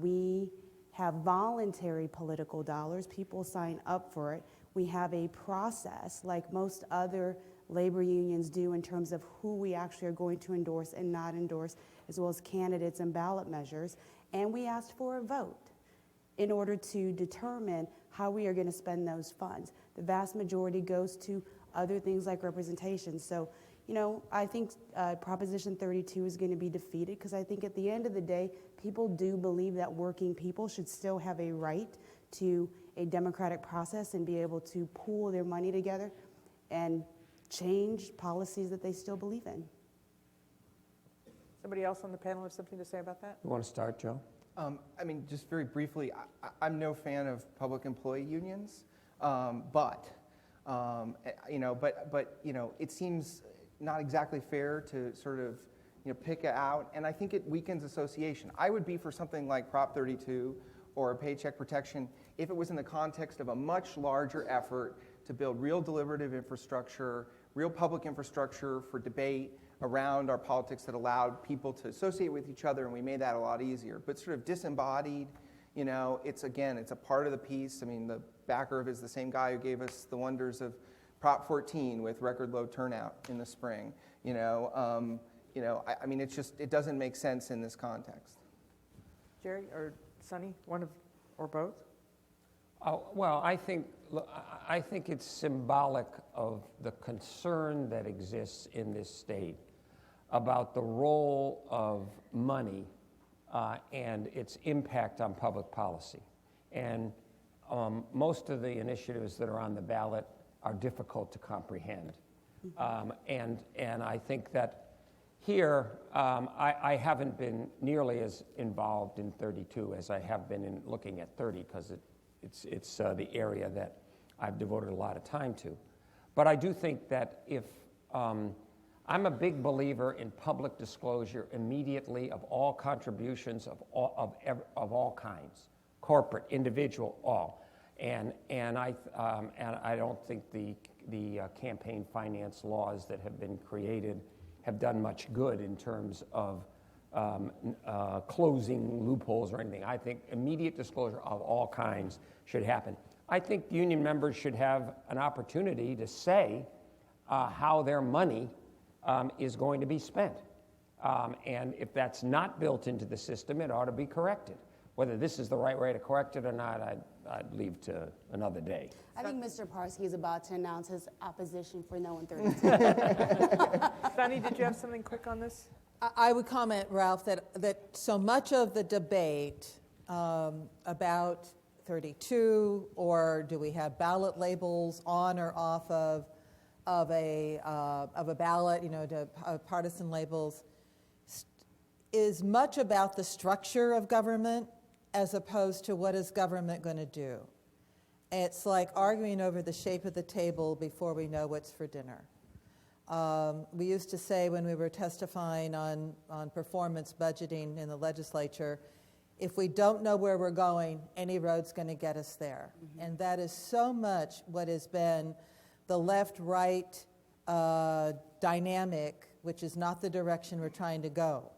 We have voluntary political dollars. People sign up for it. We have a process like most other labor unions do in terms of who we actually are going to endorse and not endorse, as well as candidates and ballot measures. And we asked for a vote in order to determine how we are going to spend those funds. The vast majority goes to other things like representation. So, you know, I think Proposition 32 is going to be defeated because I think at the end of the day, people do believe that working people should still have a right to a democratic process and be able to pool their money together and change policies that they still believe in. Somebody else on the panel have something to say about that? You want to start, Joe? I mean, just very briefly, I'm no fan of public employee unions, but you know, it seems not exactly fair to sort of, you know, pick out, and I think it weakens association. I would be for something like Prop 32 or a paycheck protection if it was in the context of a much larger effort to build real deliberative infrastructure, real public infrastructure for debate around our politics that allowed people to associate with each other, and we made that a lot easier. But sort of disembodied, you know, it's a part of the piece. I mean, the backer of it is the same guy who gave us the wonders of Prop 14 with record low turnout in the spring. I mean, it doesn't make sense in this context. Gerry or Sunne, one of, or both? Well, I think it's symbolic of the concern that exists in this state about the role of money and its impact on public policy. And most of the initiatives that are on the ballot are difficult to comprehend. And I think that here, I haven't been nearly as involved in 32 as I have been in looking at 30, because it's the area that I've devoted a lot of time to. But I do think that if, I'm a big believer in public disclosure immediately of all contributions of all kinds, corporate, individual, all. And I don't think the campaign finance laws that have been created have done much good in terms of closing loopholes or anything. I think immediate disclosure of all kinds should happen. I think union members should have an opportunity to say how their money is going to be spent. And if that's not built into the system, it ought to be corrected. Whether this is the right way to correct it or not, I'd leave to another day. I think Mr. Parsky is about to announce his opposition for no in 32. Sunne, did you have something quick on this? I would comment, Ralph, that so much of the debate about 32, or do we have ballot labels on or off of a ballot, you know, partisan labels, is much about the structure of government as opposed to what is government going to do. It's like arguing over the shape of the table before we know what's for dinner. We used to say when we were testifying on performance budgeting in the legislature, If we don't know where we're going, any road's going to get us there. And that is so much what has been the left-right dynamic, which is not the direction we're trying to go.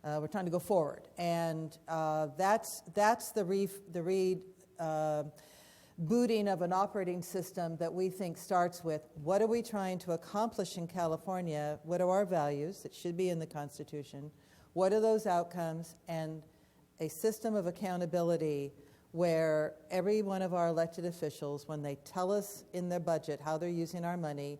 We're trying to go forward. And that's the rebooting of an operating system that we think starts with what are we trying to accomplish in California? What are our values that should be in the Constitution? What are those outcomes? And a system of accountability where every one of our elected officials, when they tell us in their budget how they're using our money,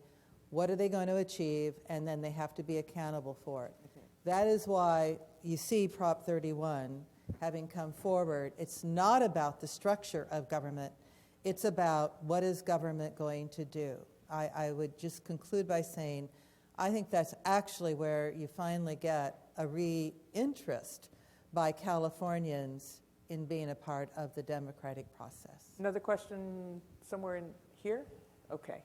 what are they going to achieve, and then they have to be accountable for it. Okay. That is why you see Prop 31 having come forward. It's not about the structure of government. It's about what is government going to do. I would just conclude by saying I think that's actually where you finally get a re-interest by Californians in being a part of the democratic process. Another question somewhere in here? Okay.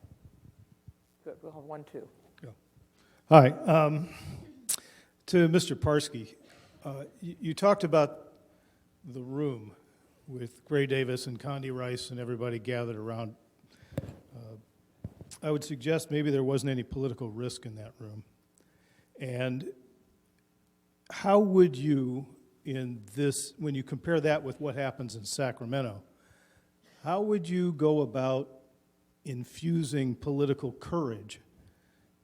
Good, we'll have one, too. Yeah. Hi. To Mr. Parsky, you talked about the room with Gray Davis and Condi Rice and everybody gathered around. I would suggest maybe there wasn't any political risk in that room. And how would you, in this, when you compare that with what happens in Sacramento, how would you go about infusing political courage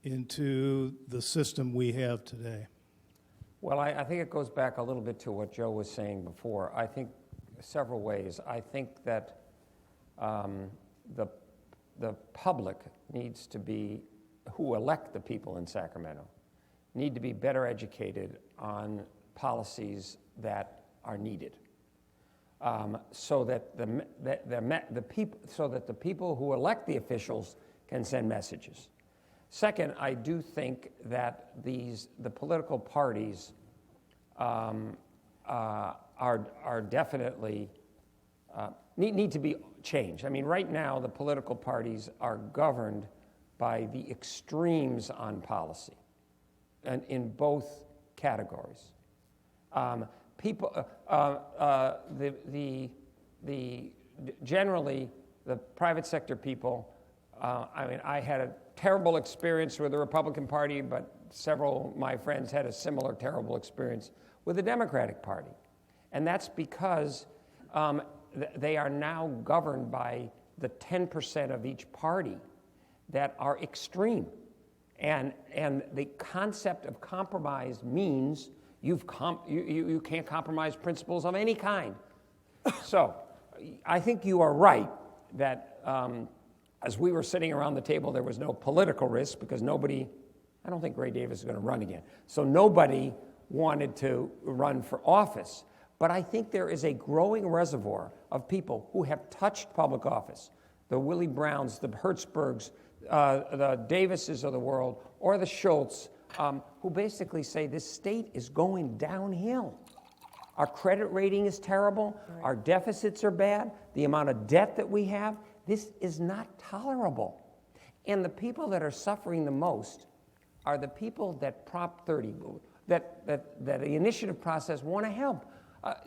into the system we have today? Well, I think it goes back a little bit to what Joe was saying before. I think several ways. I think that the public needs to be, who elect the people in Sacramento, need to be better educated on policies that are needed, so that the people who elect the officials can send messages. Second, I do think that the political parties are definitely need to be changed. I mean, right now the political parties are governed by the extremes on policy, and in both categories. Generally the private sector people. I mean, I had a terrible experience with the Republican Party, but several of my friends had a similar terrible experience with the Democratic Party. And that's because they are now governed by the 10% of each party that are extreme. And the concept of compromise means you can't compromise principles of any kind. So I think you are right that as we were sitting around the table, there was no political risk because I don't think Gray Davis is going to run again. So nobody wanted to run for office. But I think there is a growing reservoir of people who have touched public office, the Willie Browns, the Hertzbergs, the Davises of the world, or the Schultz, who basically say this state is going downhill. Our credit rating is terrible. Right. Our deficits are bad. The amount of debt that we have, this is not tolerable. And the people that are suffering the most are the people that Prop 30, that the initiative process want to help.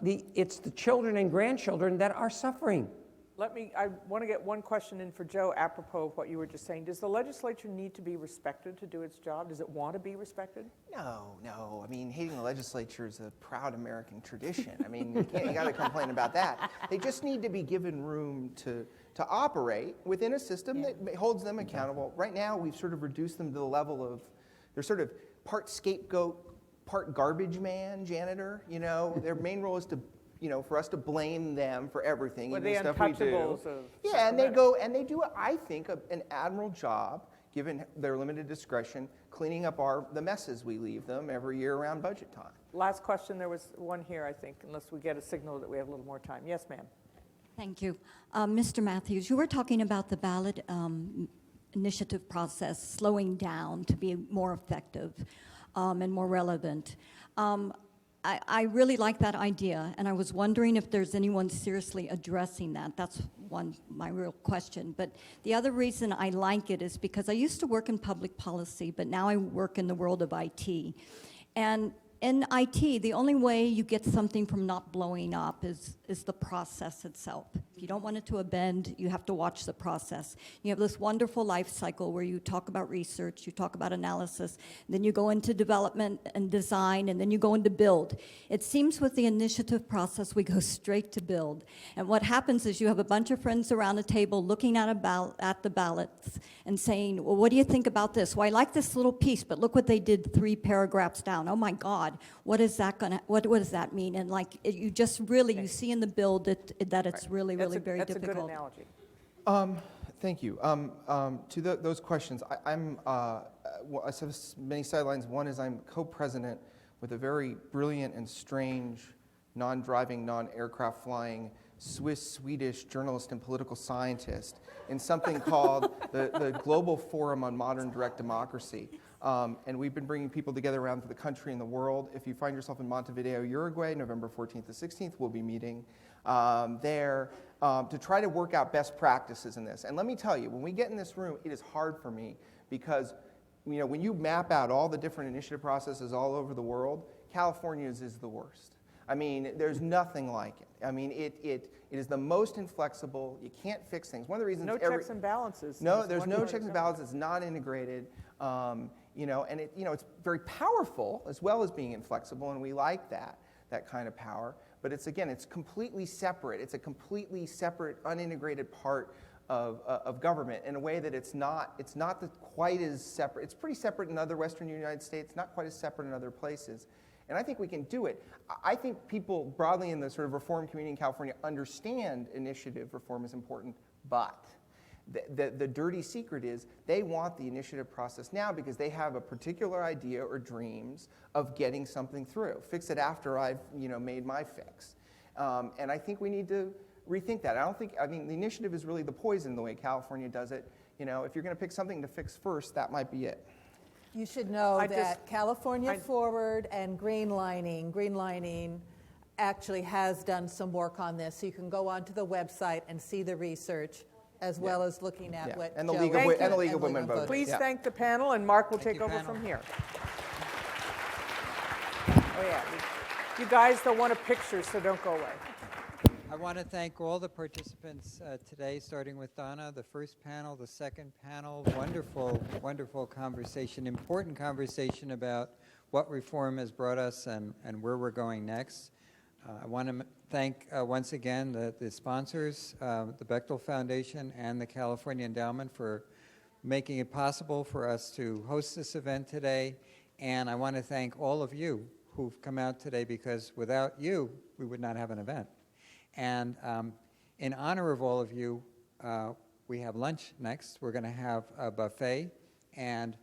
It's the children and grandchildren that are suffering. I want to get one question in for Joe apropos of what you were just saying. Does the legislature need to be respected to do its job? Does it want to be respected? No. I mean, hating the legislature is a proud American tradition. I mean, you got to complain about that. They just need to be given room to operate within a system that holds them accountable. Right now, we've sort of reduced them to the level of, they're sort of part scapegoat, part garbage man, janitor. You know, their main role is to, for us to blame them for everything, Well, even the stuff we do. untouchables of Yeah, and they do, I think, an admirable job, given their limited discretion, cleaning up the messes we leave them every year around budget time. Last question, there was one here, I think, unless we get a signal that we have a little more time. Yes, ma'am. Thank you. Mr. Mathews, you were talking about the ballot initiative process slowing down to be more effective and more relevant. I really like that idea, and I was wondering if there's anyone seriously addressing that. That's my real question. But the other reason I like it is because I used to work in public policy, but now I work in the world of IT. And in IT, the only way you get something from not blowing up is the process itself. If you don't want it to bend, you have to watch the process. You have this wonderful life cycle where you talk about research, you talk about analysis, then you go into development and design, and then you go into build. It seems with the initiative process, we go straight to build. And what happens is you have a bunch of friends around a table looking at the ballots and saying, well, what do you think about this? Well, I like this little piece, but look what they did 3 paragraphs down. Oh my God, what does that mean? And like, you just really, you see in the build that it's really very difficult. That's a good analogy. Thank you. To those questions, I have many sidelines. One is I'm co-president with a very brilliant and strange, non-driving, non-aircraft flying Swiss-Swedish journalist and political scientist in something called the Global Forum on Modern Direct Democracy. And we've been bringing people together around the country and the world. If you find yourself in Montevideo, Uruguay, November 14th to 16th, we'll be meeting there to try to work out best practices in this. And let me tell you, when we get in this room, it is hard for me because when you map out all the different initiative processes all over the world, California's is the worst. I mean, there's nothing like it. I mean, it is the most inflexible. You can't fix things. One of the reasons No checks and balances. No, there's no checks and balances. It's not integrated. And it's very powerful as well as being inflexible, and we like that kind of power. But it's completely separate. It's a completely separate, unintegrated part of government in a way that it's not quite as separate. It's pretty separate in other Western United States, not quite as separate in other places. And I think we can do it. I think people broadly in the sort of reform community in California understand initiative reform is important, but the dirty secret is they want the initiative process now because they have a particular idea or dreams of getting something through. Fix it after I've made my fix. And I think we need to rethink that. I mean, the initiative is really the poison the way California does it. If you're going to pick something to fix first, that might be it. You should know that California Forward and Greenlining actually has done some work on this. So you can go onto the website and see the research as well as looking at what and the Joe League of Women Voters. Please thank the panel, and Mark will take over from here. Oh yeah, you guys don't want a picture, so don't go away. I want to thank all the participants today, starting with Donna, the first panel, the second panel. Wonderful, wonderful conversation, important conversation about what reform has brought us and where we're going next. I want to thank once again the sponsors, the Bechtel Foundation and the California Endowment for making it possible for us to host this event today. And I want to thank all of you who've come out today because without you, we would not have an event. And in honor of all of you, we have lunch next. We're going to have a buffet, and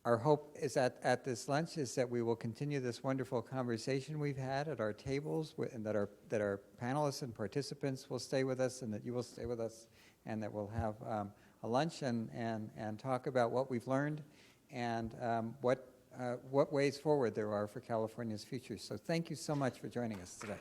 our hope is at this lunch is that we will continue this wonderful conversation we've had at our tables, and that our panelists and participants will stay with us, and that you will stay with us, and that we'll have a lunch and talk about what we've learned and what ways forward there are for California's future. So thank you so much for joining us today.